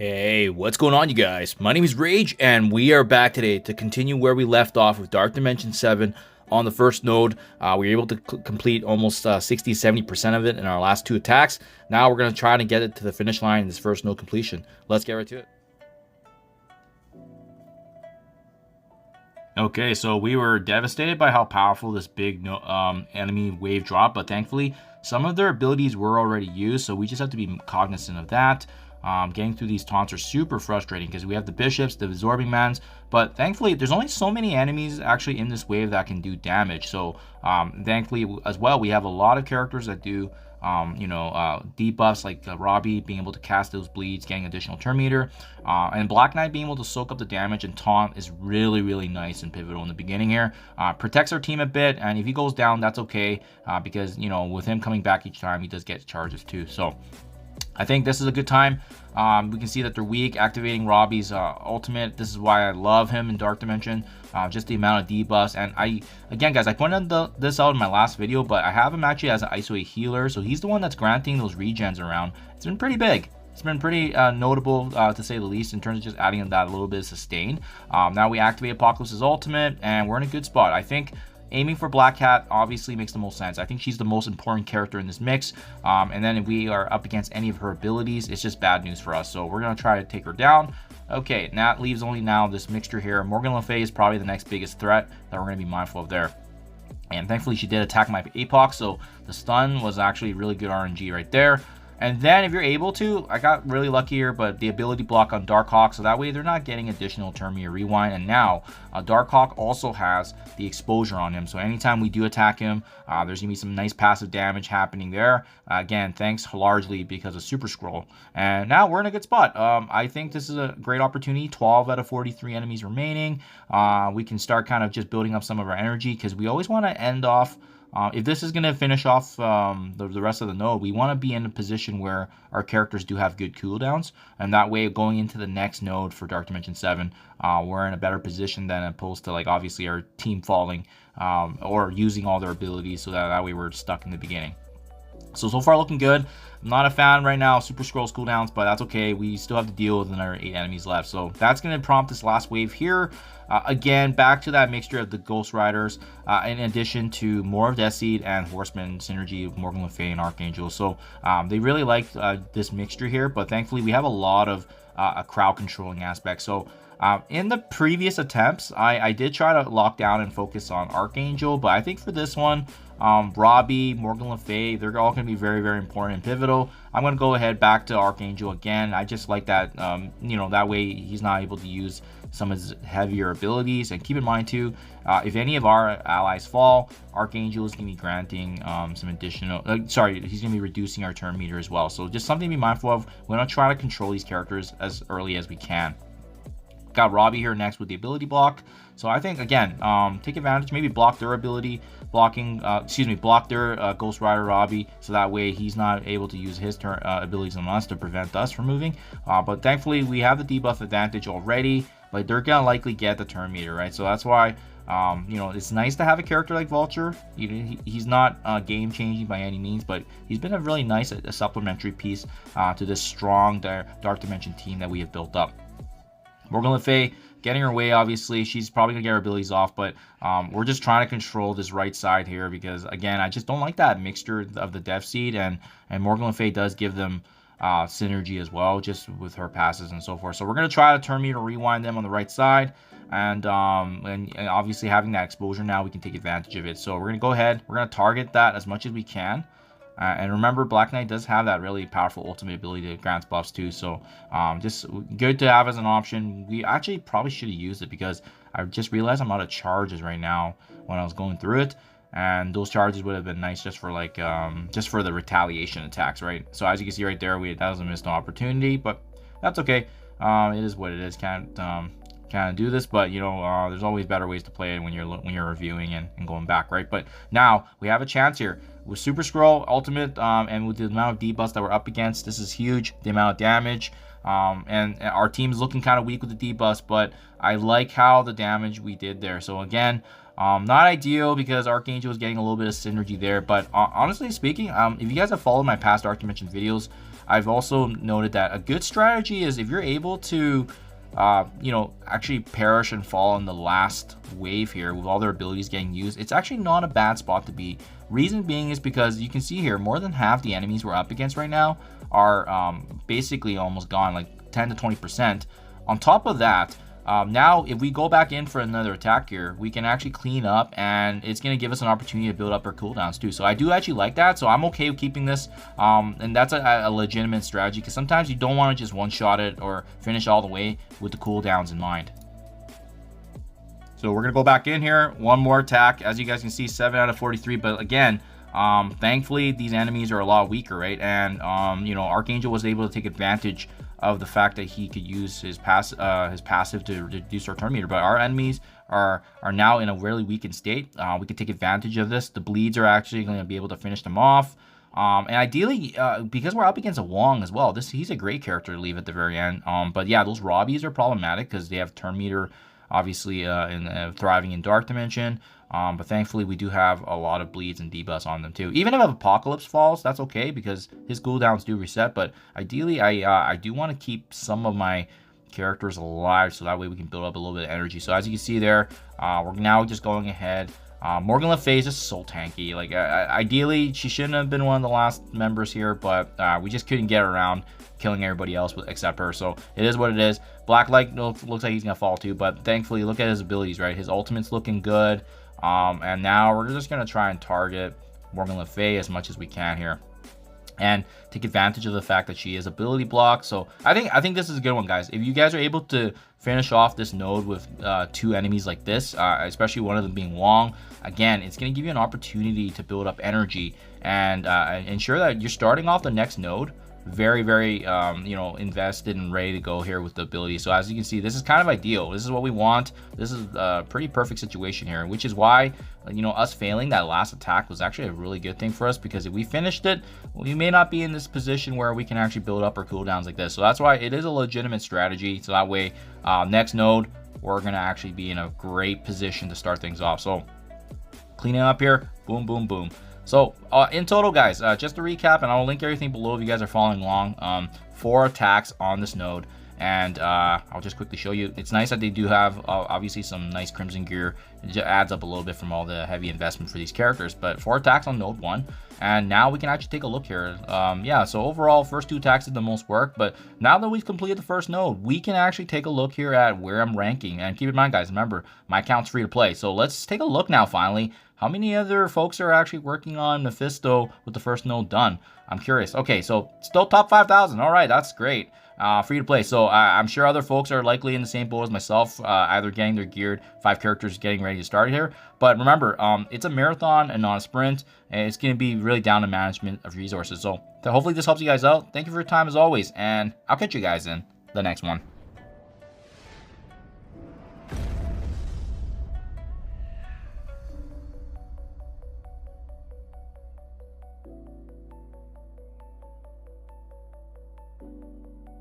Hey, what's going on, you guys? My name is Rayge, and we are back today to continue where we left off with Dark Dimension 7 on the first node. We were able to complete almost 60-70% of it in our last two attacks. Now we're going to try to get it to the finish line in this first node completion. Let's get right to it. Okay, so we were devastated by how powerful this big enemy wave dropped, but thankfully some of their abilities were already used, so we just have to be cognizant of that. Getting through these taunts are super frustrating because we have the bishops, the absorbing mans, but thankfully there's only so many enemies actually in this wave that can do damage. So thankfully as well, we have a lot of characters that do debuffs like Robbie being able to cast those bleeds, getting additional turn meter, and Black Knight being able to soak up the damage and taunt is really nice and pivotal in the beginning here. Protects our team a bit, and if he goes down, that's okay, because with him coming back each time, he does get charges too. So I think this is a good time. We can see that they're weak, activating Robbie's ultimate. This is why I love him in Dark Dimension. Just the amount of debuffs. And again, guys, I pointed this out in my last video, but I have him actually as an isolate healer. So he's the one that's granting those regens around. It's been pretty big. It's been pretty notable, to say the least, in terms of just adding that a little bit of sustain. Now we activate Apocalypse's ultimate, and we're in a good spot. I think aiming for Black Cat obviously makes the most sense. I think she's the most important character in this mix. And then if we are up against any of her abilities, it's just bad news for us. So we're going to try to take her down. Okay, and that leaves only now this mixture here. Morgan Le Fay is probably the next biggest threat that we're going to be mindful of there. And thankfully, she did attack my APOC, so the stun was actually really good RNG right there. And then if you're able to, I got really lucky here, but the ability block on Darkhawk, so that way they're not getting additional turn meter rewind. And now Darkhawk also has the exposure on him, so anytime we do attack him, there's gonna be some nice passive damage happening there. Again, thanks largely because of Super Scroll. And now we're in a good spot. I think this is a great opportunity. 12 out of 43 enemies remaining. We can start kind of just building up some of our energy, because we always want to end off, if this is going to finish off the rest of the node, we want to be in a position where our characters do have good cooldowns, and that way going into the next node for Dark Dimension 7, we're in a better position than opposed to, like, obviously our team falling or using all their abilities, so that way we're stuck in the beginning. So far looking good. I'm not a fan right now of Super Scroll's cooldowns, but that's okay. We still have to deal with another 8 enemies left. So that's going to prompt this last wave here. Again, back to that mixture of the Ghost Riders, in addition to more of Death Seed and Horseman synergy of Morgan Le Fay and Archangel. So they really like this mixture here, but thankfully we have a lot of a crowd controlling aspect. So in the previous attempts, I did try to lock down and focus on Archangel, but I think for this one, Robbie, Morgan Le Fay, they're all going to be very important and pivotal. I'm going to go ahead back to Archangel again. I just like that, that way he's not able to use some of his heavier abilities. And keep in mind too, if any of our allies fall, Archangel is going to be granting some additional, he's going to be reducing our turn meter as well. So just something to be mindful of. We're going to try to control these characters as early as we can. Got Robbie here next with the ability block. So I think, again, take advantage, maybe block their ability, block their Ghost Rider Robbie, so that way he's not able to use his abilities on us to prevent us from moving. But thankfully, we have the debuff advantage already, but they're going to likely get the turn meter, right? So that's why, it's nice to have a character like Vulture. He's not game-changing by any means, but he's been a really nice supplementary piece to this strong Dark Dimension team that we have built up. Morgan Le Fay getting her way, obviously. She's probably going to get her abilities off, but we're just trying to control this right side here because, again, I just don't like that mixture of the Death Seed, and Morgan Le Fay does give them synergy as well, just with her passes and so forth. So we're going to try to turn meter rewind them on the right side, and obviously having that exposure now, we can take advantage of it. So we're going to go ahead. We're going to target that as much as we can. And remember, Black Knight does have that really powerful ultimate ability to grant buffs too, so just good to have as an option. We actually probably should have used it, because I just realized I'm out of charges right now when I was going through it, and those charges would have been nice just for like just for the retaliation attacks, right? So as you can see right there, that was a missed opportunity, but that's okay. It is what it is. Can't do this, but there's always better ways to play it when you're reviewing and going back, right? But now we have a chance here with Super Scroll ultimate, and with the amount of debuffs that we're up against. This is huge, the amount of damage, and our team's looking kind of weak with the debuffs, but I like how the damage we did there. So again, not ideal because Archangel is getting a little bit of synergy there, but honestly speaking, if you guys have followed my past Dark Dimension videos, I've also noted that a good strategy is if you're able to actually perish and fall in the last wave here with all their abilities getting used, it's actually not a bad spot to be. Reason being is because you can see here more than half the enemies we're up against right now are basically almost gone, like 10 to 20%. On top of that, now if we go back in for another attack here, we can actually clean up, and it's going to give us an opportunity to build up our cooldowns too. So I do actually like that, so I'm okay with keeping this, and that's a legitimate strategy, because sometimes you don't want to just one-shot it or finish all the way with the cooldowns in mind. So we're going to go back in here, one more attack. As you guys can see, 7 out of 43, but again, thankfully these enemies are a lot weaker, right? And Archangel was able to take advantage of the fact that he could use his passive to reduce our turn meter, but our enemies are now in a really weakened state. We could take advantage of this. The bleeds are actually going to be able to finish them off, and ideally, because we're up against a Wong as well, he's a great character to leave at the very end. But yeah, those Robbies are problematic because they have turn meter, obviously, thriving in Dark Dimension. But thankfully, we do have a lot of bleeds and debuffs on them too. Even if Apocalypse falls, that's okay because his cooldowns do reset. But ideally, I do want to keep some of my characters alive so that way we can build up a little bit of energy. So as you can see there, we're now just going ahead. Morgan Le Fay is just so tanky. Like ideally, she shouldn't have been one of the last members here, but we just couldn't get around killing everybody else except her. So it is what it is. Black Light looks like he's gonna fall too, but thankfully, look at his abilities, right? His ultimate's looking good. And now we're just going to try and target Morgan Le Fay as much as we can here and take advantage of the fact that she is ability blocked. So I think this is a good one, guys. If you guys are able to finish off this node with 2 enemies like this, especially one of them being Wong, again, it's going to give you an opportunity to build up energy and ensure that you're starting off the next node very invested and ready to go here with the ability. So as you can see, this is kind of ideal. This is what we want. This is a pretty perfect situation here, which is why us failing that last attack was actually a really good thing for us, because if we finished it, we may not be in this position where we can actually build up our cooldowns like this. So that's why it is a legitimate strategy. So that way, next node, we're gonna actually be in a great position to start things off. So cleaning up here, boom, boom, boom. So in total, guys, just to recap, and I'll link everything below if you guys are following along, 4 attacks on this node, and I'll just quickly show you. It's nice that they do have obviously some nice Crimson gear. It just adds up a little bit from all the heavy investment for these characters, but 4 attacks on node 1, and now we can actually take a look here. Yeah, so overall, first 2 attacks did the most work, but now that we've completed the first node, we can actually take a look here at where I'm ranking. And keep in mind, guys, remember, my account's free to play, so let's take a look now finally. How many other folks are actually working on Mephisto with the first node done? I'm curious. Okay, so still top 5,000. All right, that's great. Free to play. So I'm sure other folks are likely in the same boat as myself, either getting their geared 5 characters getting ready to start here. But remember, it's a marathon and not a sprint, and it's going to be really down to management of resources. So hopefully this helps you guys out. Thank you for your time as always, and I'll catch you guys in the next one.